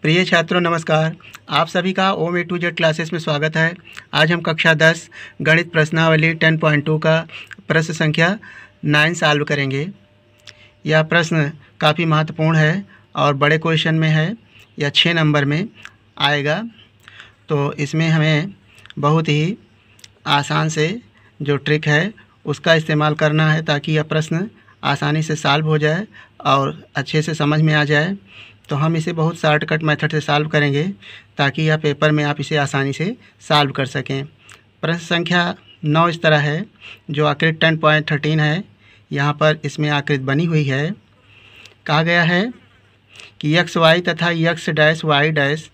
प्रिय छात्रों नमस्कार। आप सभी का ओम ए टू जेड क्लासेस में स्वागत है। आज हम कक्षा 10 गणित प्रश्नावली 10.2 का प्रश्न संख्या 9 सॉल्व करेंगे। यह प्रश्न काफ़ी महत्वपूर्ण है और बड़े क्वेश्चन में है। यह 6 नंबर में आएगा, तो इसमें हमें बहुत ही आसान से जो ट्रिक है उसका इस्तेमाल करना है ताकि यह प्रश्न आसानी से सॉल्व हो जाए और अच्छे से समझ में आ जाए। तो हम इसे बहुत शॉर्टकट मेथड से सॉल्व करेंगे ताकि यह पेपर में आप इसे आसानी से सॉल्व कर सकें। प्रश्न संख्या 9 इस तरह है, जो आकृति 10.13 है। यहाँ पर इसमें आकृति बनी हुई है। कहा गया है कि एक्स वाई तथा X dash Y dash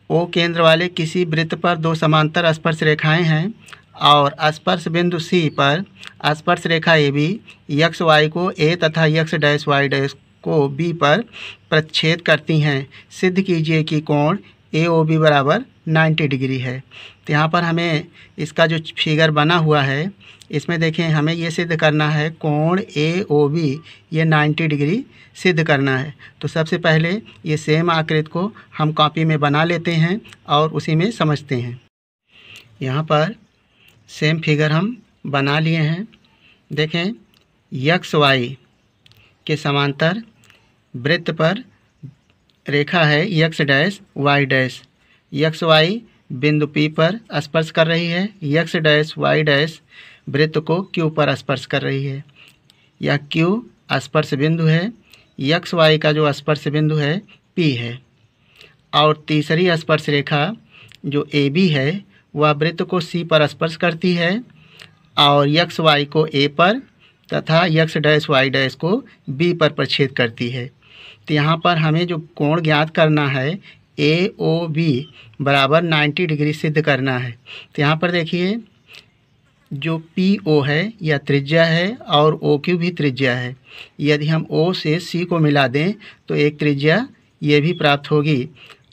O केंद्र वाले किसी वृत्त पर दो समांतर स्पर्श रेखाएं हैं और स्पर्श बिंदु सी पर स्पर्श रेखा ए बी एक्स वाई को ए तथा एक्स डैश वाई डैश को बी पर प्रच्छेद करती हैं। सिद्ध कीजिए कि कोण ए ओ बी बराबर 90 डिग्री है। तो यहाँ पर हमें इसका जो फिगर बना हुआ है इसमें देखें, हमें ये सिद्ध करना है कोण ए ओ बी ये 90 डिग्री सिद्ध करना है। तो सबसे पहले ये सेम आकृति को हम कॉपी में बना लेते हैं और उसी में समझते हैं। यहाँ पर सेम फिगर हम बना लिए हैं। देखें, एक्स वाई के समांतर वृत्त पर रेखा है X dash Y dash. X Y बिंदु P पर स्पर्श कर रही है, एक्स डैश वाई डैश वृत्त को Q पर स्पर्श कर रही है। यह Q स्पर्श बिंदु है। एक्स वाई का जो स्पर्श बिंदु है P है। और तीसरी स्पर्श रेखा जो AB है वह वृत्त को C पर स्पर्श करती है और एक्स वाई को A पर तथा एक्स डैश वाई डैश को B पर प्रच्छेद करती है। तो यहाँ पर हमें जो कोण ज्ञात करना है ए ओ बी बराबर 90 डिग्री सिद्ध करना है। तो यहाँ पर देखिए, जो पी ओ है यह त्रिज्या है और ओ क्यू भी त्रिज्या है। यदि हम ओ से सी को मिला दें तो एक त्रिज्या ये भी प्राप्त होगी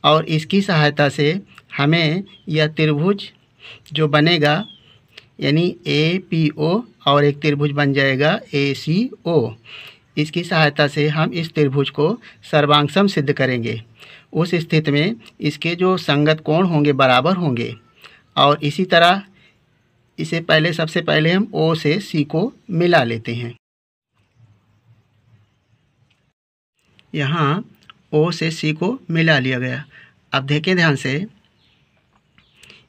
और इसकी सहायता से हमें यह त्रिभुज जो बनेगा यानी ए पी ओ और एक त्रिभुज बन जाएगा ए सी ओ। इसकी सहायता से हम इस त्रिभुज को सर्वांगसम सिद्ध करेंगे। उस स्थिति में इसके जो संगत कोण होंगे बराबर होंगे और इसी तरह इसे सबसे पहले हम ओ से सी को मिला लेते हैं। यहाँ ओ से सी को मिला लिया गया। अब देखें ध्यान से,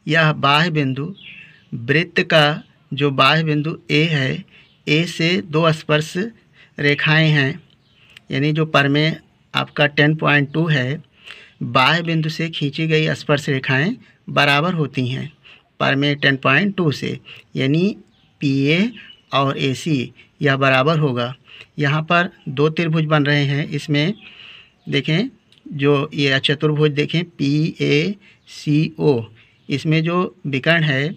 यह बाह्य बिंदु वृत्त का जो बाह्य बिंदु ए है, ए से दो स्पर्श रेखाएं हैं, यानी जो परमेय आपका 10.2 है, बाह्य बिंदु से खींची गई स्पर्श रेखाएं बराबर होती हैं परमेय 10.2 से, यानी PA और AC यह बराबर होगा। यहाँ पर दो त्रिभुज बन रहे हैं। इसमें देखें, जो ये चतुर्भुज देखें PACO, इसमें जो विकर्ण है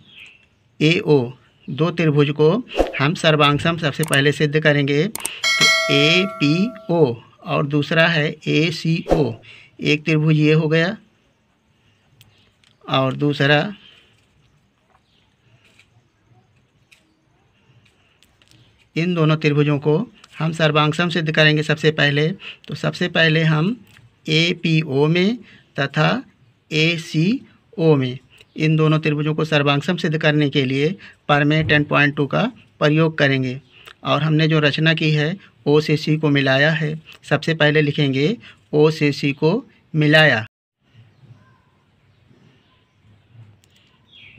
AO, दो त्रिभुज को हम सर्वांगसम सबसे पहले सिद्ध करेंगे। तो APO और दूसरा है ACO। एक त्रिभुज ये हो गया और दूसरा इन दोनों त्रिभुजों को हम सर्वांगसम सिद्ध करेंगे सबसे पहले। तो सबसे पहले हम APO में तथा ACO में इन दोनों त्रिभुजों को सर्वांगसम सिद्ध करने के लिए परमेय 10.2 का प्रयोग करेंगे। और हमने जो रचना की है ओ से सी को मिलाया है। सबसे पहले लिखेंगे ओ से सी को मिलाया,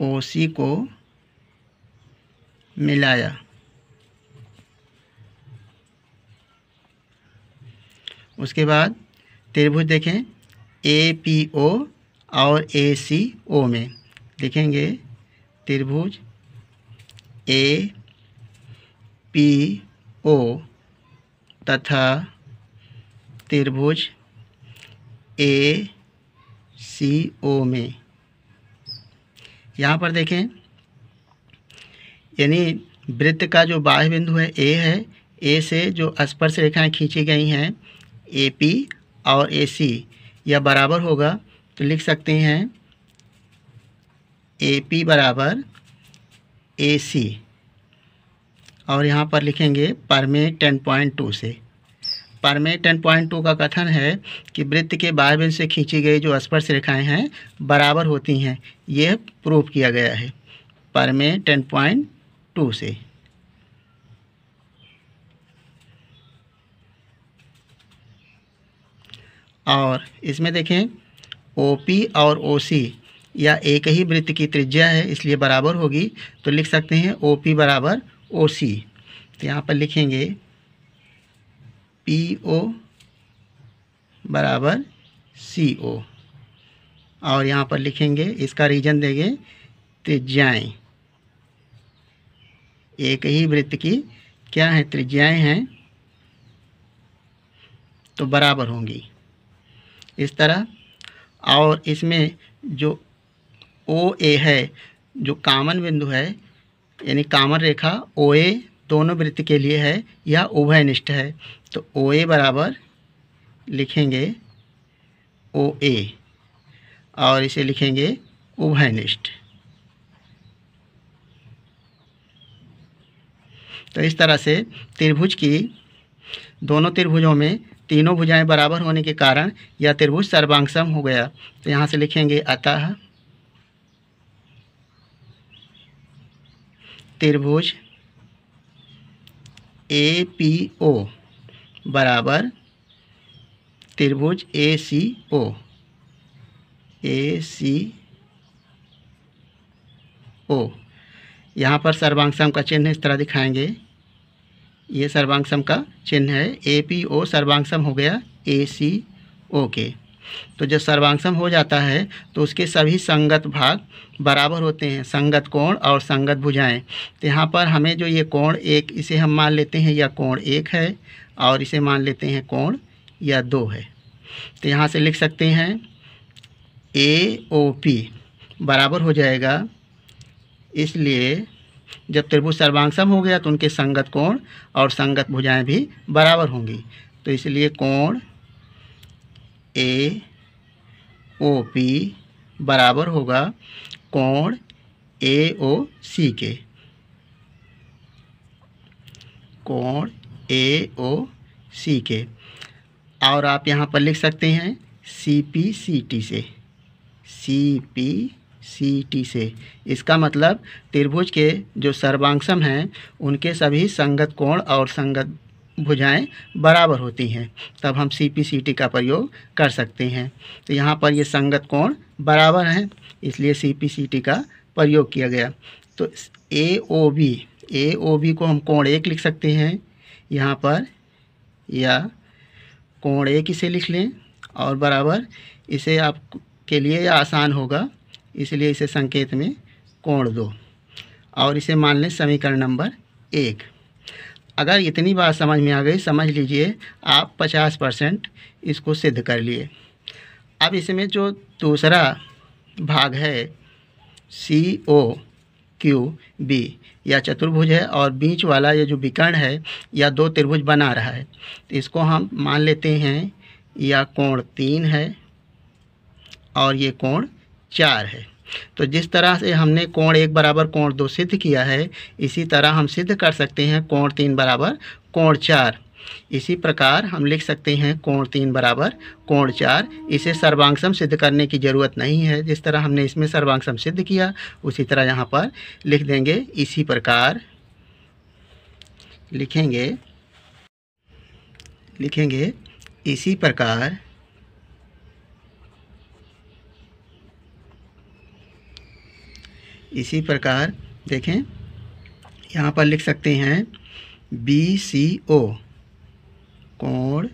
ओ सी को मिलाया। उसके बाद त्रिभुज देखें APO और ACO में लिखेंगे त्रिभुज APO तथा त्रिभुज ACO में। यहाँ पर देखें, यानी वृत्त का जो बाह्य बिंदु है A है, A से जो स्पर्श रेखाएं खींची गई हैं AP और AC यह बराबर होगा। तो लिख सकते हैं AP बराबर AC और यहाँ पर लिखेंगे परमेय 10.2 से। प्रमेय 10.2 का कथन है कि वृत्त के बाह्य बिंदु से खींची गई जो स्पर्श रेखाएं हैं बराबर होती हैं। यह प्रूव किया गया है प्रमेय 10.2 से। और इसमें देखें OP और OC या एक ही वृत्त की त्रिज्या है इसलिए बराबर होगी, तो लिख सकते हैं OP बराबर OC। तो यहाँ पर लिखेंगे PO बराबर CO और यहाँ पर लिखेंगे, इसका रीजन देंगे त्रिज्याएं। एक ही वृत्त की क्या है त्रिज्याएं हैं तो बराबर होंगी इस तरह। और इसमें जो OA है जो कॉमन बिंदु है यानी कॉमन रेखा OA दोनों वृत्त के लिए है, यह उभयनिष्ठ है, तो OA बराबर लिखेंगे OA और इसे लिखेंगे उभयनिष्ठ। तो इस तरह से त्रिभुज की दोनों त्रिभुजों में तीनों भुजाएं बराबर होने के कारण यह त्रिभुज सर्वांगसम हो गया। तो यहाँ से लिखेंगे अतः त्रिभुज APO बराबर त्रिभुज ACO यहाँ पर सर्वांगसम का चिन्ह इस तरह दिखाएंगे। ये सर्वांगसम का चिन्ह है, APO सर्वांगसम हो गया ACO के। तो जब सर्वांगसम हो जाता है तो उसके सभी संगत भाग बराबर होते हैं, संगत कोण और संगत भुजाएं। तो यहाँ पर हमें जो ये कोण एक, इसे हम मान लेते हैं यह कोण 1 है और इसे मान लेते हैं कोण यह 2 है। तो यहाँ से लिख सकते हैं AOP बराबर हो जाएगा, इसलिए जब त्रिभुज सर्वांगसम हो गया तो उनके संगत कोण और संगत भुजाएं भी बराबर होंगी। तो इसलिए कोण AOP बराबर होगा कोण AOC के, कोण AOC के। और आप यहाँ पर लिख सकते हैं CPCT से, CPCT से। इसका मतलब त्रिभुज के जो सर्वांगसम हैं उनके सभी संगत कोण और संगत भुजाएं बराबर होती हैं, तब हम CPCT का प्रयोग कर सकते हैं। तो यहाँ पर ये संगत कोण बराबर हैं इसलिए CPCT का प्रयोग किया गया। तो AOB को हम कोण 1 लिख सकते हैं यहाँ पर, या कोण 1 इसे लिख लें और बराबर इसे आपके लिए आसान होगा इसलिए इसे संकेत में कोण 2 और इसे मान लें समीकरण नंबर 1। अगर इतनी बात समझ में आ गई, समझ लीजिए आप 50% इसको सिद्ध कर लिए। अब इसमें जो दूसरा भाग है COQB या चतुर्भुज है और बीच वाला ये जो विकर्ण है या दो त्रिभुज बना रहा है, तो इसको हम मान लेते हैं या कोण 3 है और ये कोण 4 है। तो जिस तरह से हमने कोण 1 बराबर कोण 2 सिद्ध किया है, इसी तरह हम सिद्ध कर सकते हैं कोण 3 बराबर कोण 4। इसी प्रकार हम लिख सकते हैं कोण 3 बराबर कोण 4। इसे सर्वांगसम सिद्ध करने की ज़रूरत नहीं है, जिस तरह हमने इसमें सर्वांगसम सिद्ध किया उसी तरह यहाँ पर लिख देंगे। इसी प्रकार लिखेंगे इसी प्रकार देखें यहाँ पर लिख सकते हैं BCO, कोण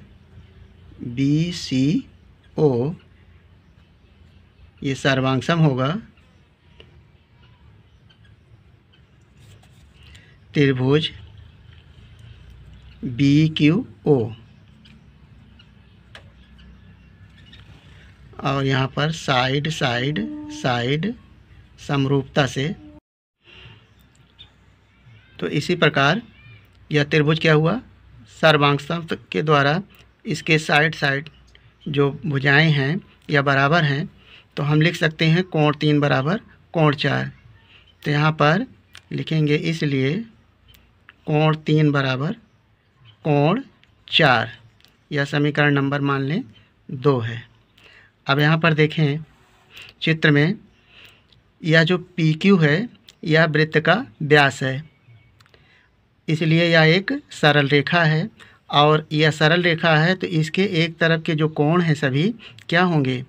BCO ये सर्वांगसम होगा त्रिभुज BQO और यहाँ पर साइड समरूपता से। तो इसी प्रकार यह त्रिभुज क्या हुआ, सर्वांगसम के द्वारा इसके साइड जो भुजाएं हैं या बराबर हैं, तो हम लिख सकते हैं कोण 3 बराबर कोण 4। तो यहाँ पर लिखेंगे इसलिए कोण 3 बराबर कोण 4 यह समीकरण नंबर मान लें 2 है। अब यहाँ पर देखें चित्र में, यह जो PQ है यह वृत्त का व्यास है, इसलिए यह एक सरल रेखा है। और यह सरल रेखा है तो इसके एक तरफ के जो कोण हैं सभी क्या होंगे,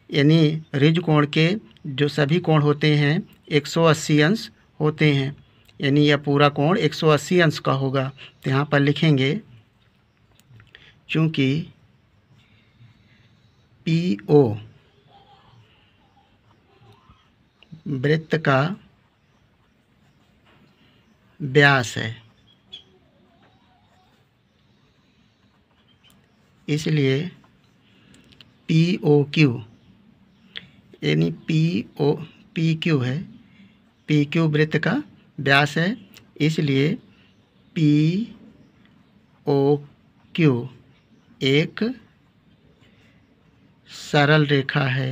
यानी ऋज कोण के जो सभी कोण होते हैं 180 अंश होते हैं, यानी यह पूरा कोण 180 अंश का होगा। तो यहाँ पर लिखेंगे चूँकि PO वृत्त का व्यास है, इसलिए POQ यानी PQ है, PQ वृत्त का व्यास है, इसलिए POQ एक सरल रेखा है।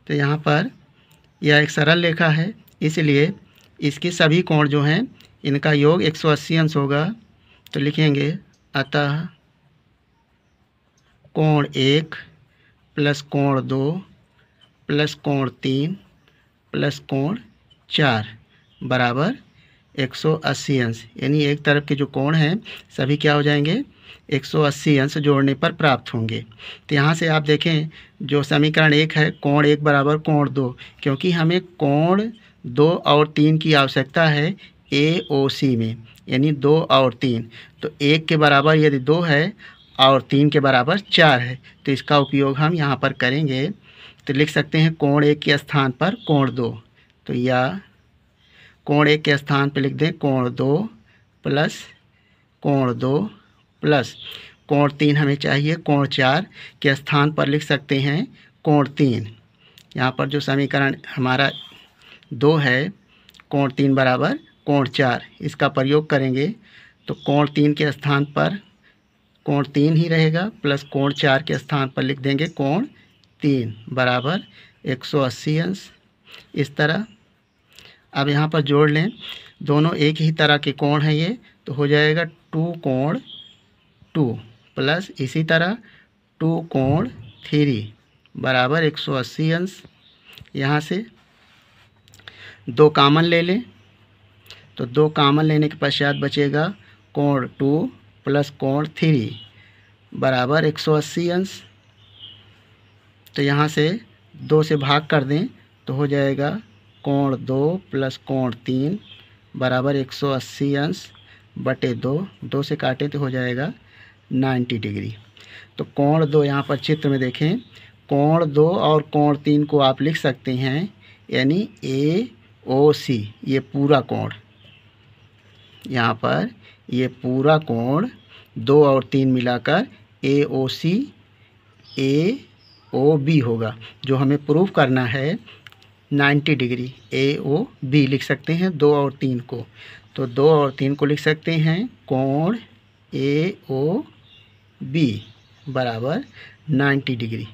तो यहाँ पर यह एक सरल रेखा है, इसलिए इसके सभी कोण जो हैं इनका योग 180 अंश होगा। तो लिखेंगे अतः कोण 1 प्लस कोण 2 प्लस कोण 3 प्लस कोण 4 बराबर 180 अंश, यानी एक तरफ के जो कोण हैं सभी क्या हो जाएंगे 180 अंश जोड़ने पर प्राप्त होंगे। तो यहाँ से आप देखें जो समीकरण 1 है, कोण 1 बराबर कोण 2, क्योंकि हमें कोण 2 और 3 की आवश्यकता है AOC में, यानी 2 और 3। तो 1 के बराबर यदि 2 है और 3 के बराबर 4 है तो इसका उपयोग हम यहाँ पर करेंगे। तो लिख सकते हैं कोण 1 के स्थान पर कोण 2, तो या कोण 1 के स्थान पर लिख दें कोण 2 प्लस कोण 2 प्लस कोण 3 हमें चाहिए, कोण 4 के स्थान पर लिख सकते हैं कोण 3। यहाँ पर जो समीकरण हमारा 2 है, कोण 3 बराबर कोण 4, इसका प्रयोग करेंगे तो कोण 3 के स्थान पर कोण 3 ही रहेगा, प्लस कोण 4 के स्थान पर लिख देंगे कोण 3 बराबर 180 अंश। इस तरह अब यहाँ पर जोड़ लें, दोनों एक ही तरह के कोण हैं ये, तो हो जाएगा 2 कोण 2 प्लस इसी तरह 2 कोण 3 बराबर 180 अंश। यहाँ से 2 कामन ले लें, तो 2 कामन लेने के पश्चात बचेगा कोण 2 प्लस कोण 3 बराबर 180 अंश। तो यहाँ से 2 से भाग कर दें तो हो जाएगा कोण 2 प्लस कोण 3 बराबर 180 अंश बटे 2, 2 से काटें तो हो जाएगा 90 डिग्री। तो कोण 2 यहाँ पर चित्र में देखें, कोण 2 और कोण 3 को आप लिख सकते हैं यानी AOC, ये पूरा कोण, यहाँ पर ये पूरा कोण 2 और 3 मिलाकर AOC AOB होगा। जो हमें प्रूव करना है 90 डिग्री, AOB लिख सकते हैं 2 और 3 को, तो 2 और 3 को लिख सकते हैं कोण AOB बराबर 90 डिग्री,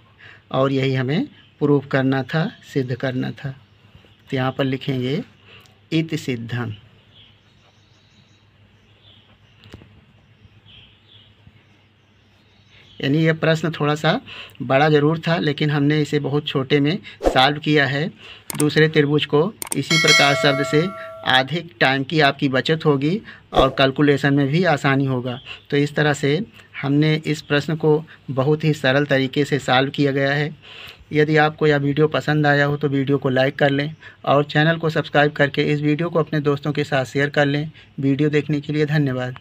और यही हमें प्रूव करना था, सिद्ध करना था। तो यहाँ पर लिखेंगे इति सिद्धम। यानी यह प्रश्न थोड़ा सा बड़ा ज़रूर था, लेकिन हमने इसे बहुत छोटे में सॉल्व किया है। दूसरे त्रिभुज को इसी प्रकार शब्द से अधिक टाइम की आपकी बचत होगी और कैलकुलेशन में भी आसानी होगा। तो इस तरह से हमने इस प्रश्न को बहुत ही सरल तरीके से सॉल्व किया गया है। यदि आपको यह वीडियो पसंद आया हो तो वीडियो को लाइक कर लें और चैनल को सब्सक्राइब करके इस वीडियो को अपने दोस्तों के साथ शेयर कर लें। वीडियो देखने के लिए धन्यवाद।